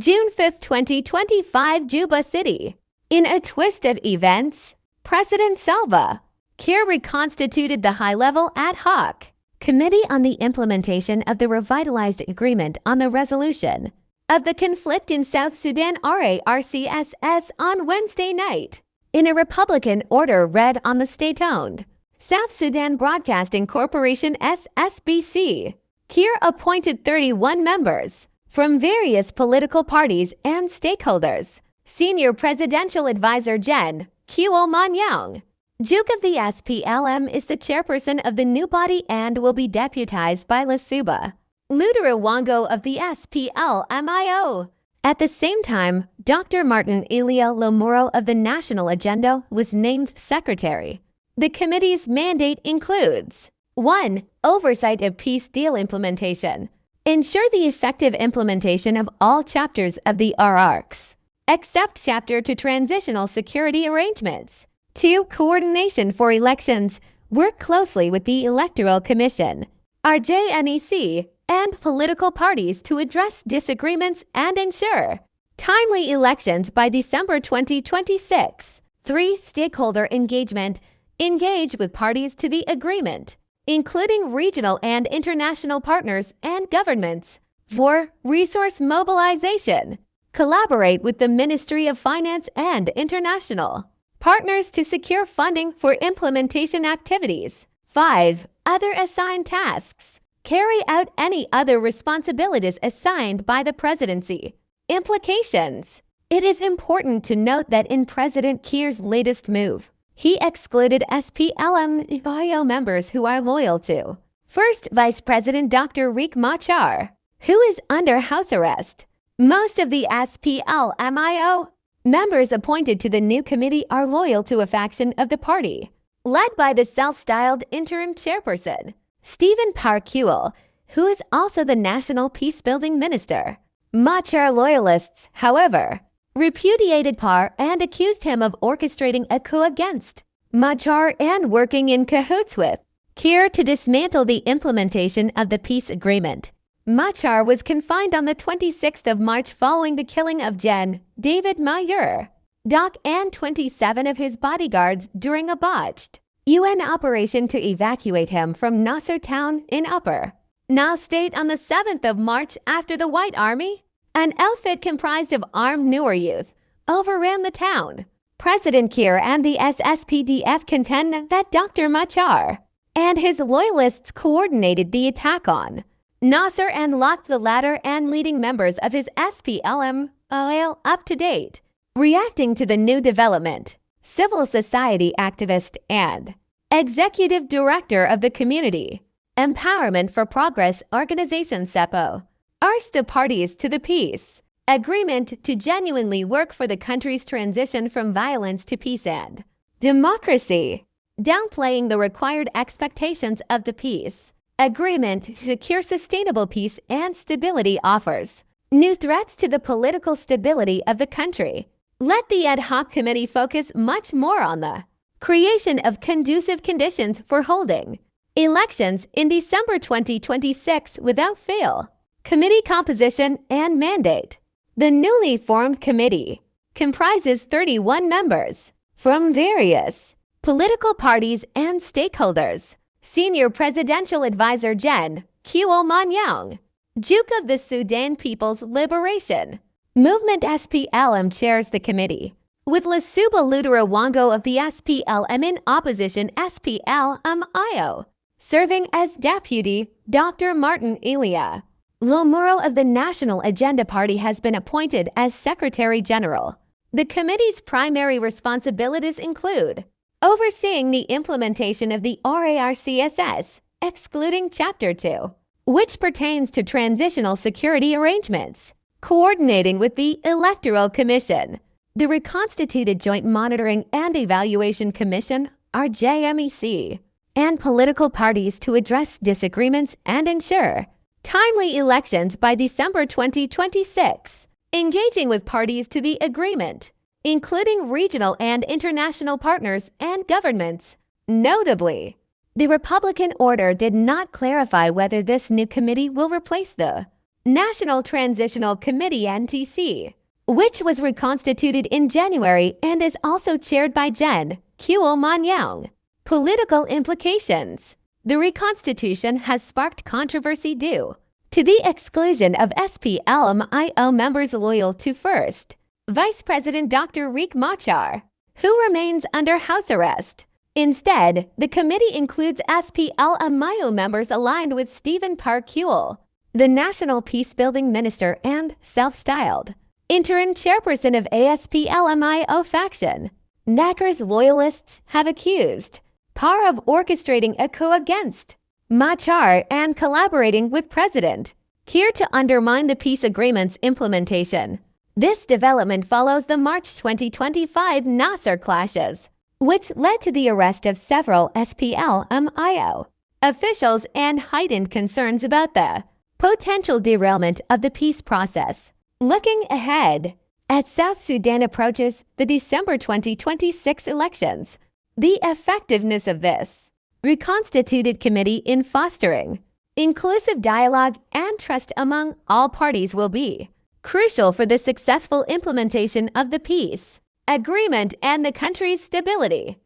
June 5, 2025, Juba City. In a twist of events, President Salva Kiir reconstituted the high-level ad hoc Committee on the Implementation of the Revitalized Agreement on the Resolution of the Conflict in South Sudan R-ARCSS on Wednesday night. In a Republican order read on the state-owned South Sudan Broadcasting Corporation SSBC, Kiir appointed 31 members from various political parties and stakeholders. Senior Presidential Advisor Gen. Kuol Manyang Juuk of the SPLM is the chairperson of the new body and will be deputized by Lasuba Ludoru Wongo of the SPLM-IO. At the same time, Dr. Martin Elia Lomuro of the National Agenda was named secretary. The committee's mandate includes 1. Oversight of peace deal implementation. Ensure the effective implementation of all chapters of the R-ARCSS, except Chapter 2 Transitional Security Arrangements. 2. Coordination for elections. Work closely with the Electoral Commission, RJMEC, and political parties to address disagreements and ensure timely elections by December 2026. 3. Stakeholder engagement. Engage with parties to the agreement, including regional and international partners and governments. 4. Resource mobilization. Collaborate with the Ministry of Finance and international partners to secure funding for implementation activities. 5. Other assigned tasks. Carry out any other responsibilities assigned by the presidency. Implications. It is important to note that in President Kiir's latest move, he excluded SPLM-IO members who are loyal to First Vice President Dr. Riek Machar, who is under house arrest. Most of the SPLM-IO members appointed to the new committee are loyal to a faction of the party, led by the self-styled interim chairperson, Stephen Parkuel, who is also the National Peacebuilding Minister. Machar loyalists, however, repudiated Par and accused him of orchestrating a coup against Machar and working in cahoots with Kiir to dismantle the implementation of the peace agreement. Machar was confined on the 26th of March following the killing of Gen. David Mayer, Doc, and 27 of his bodyguards during a botched UN operation to evacuate him from Nasser town in Upper Nile State on the 7th of March after the White Army, an outfit comprised of armed Nuer youth, overran the town. President Kiir and the SSPDF contend that Dr. Machar and his loyalists coordinated the attack on Nasser and locked the latter and leading members of his SPLM-IO up to date. Reacting to the new development, civil society activist and executive director of the Community Empowerment for Progress organization CEPO urged the parties to the peace agreement to genuinely work for the country's transition from violence to peace and democracy, downplaying the required expectations of the peace agreement to secure sustainable peace and stability offers new threats to the political stability of the country. Let the ad hoc committee focus much more on the creation of conducive conditions for holding elections in December 2026 without fail. Committee composition and mandate. The newly formed committee comprises 31 members from various political parties and stakeholders. Senior Presidential Advisor Gen. Kuol Manyang Juuk of the Sudan People's Liberation Movement SPLM chairs the committee, with Lasuba Ludoru Wongo of the SPLM-In Opposition SPLM-IO serving as deputy. Dr. Martin Elia Lomuro of the National Agenda Party has been appointed as Secretary General. The committee's primary responsibilities include overseeing the implementation of the R-ARCSS, excluding Chapter 2, which pertains to transitional security arrangements, coordinating with the Electoral Commission, the Reconstituted Joint Monitoring and Evaluation Commission, RJMEC, and political parties to address disagreements and ensure timely elections by December 2026, engaging with parties to the agreement, including regional and international partners and governments. Notably, the Republican order did not clarify whether this new committee will replace the National Transitional Committee (NTC), which was reconstituted in January and is also chaired by Gen. Kuol Manyang. Political implications. The reconstitution has sparked controversy due to the exclusion of SPLM-IO members loyal to First Vice President Dr. Riek Machar, who remains under house arrest. Instead, the committee includes SPLM-IO members aligned with Stephen Kuol, the National Peacebuilding Minister and self-styled interim chairperson of SPLM-IO faction. Nakar's loyalists have accused Par of orchestrating a coup against Machar and collaborating with President Kiir to undermine the peace agreement's implementation. This development follows the March 2025 Nasser clashes, which led to the arrest of several SPLM-IO officials and heightened concerns about the potential derailment of the peace process. Looking ahead, as South Sudan approaches the December 2026 elections, the effectiveness of this reconstituted committee in fostering inclusive dialogue and trust among all parties will be crucial for the successful implementation of the peace agreement and the country's stability.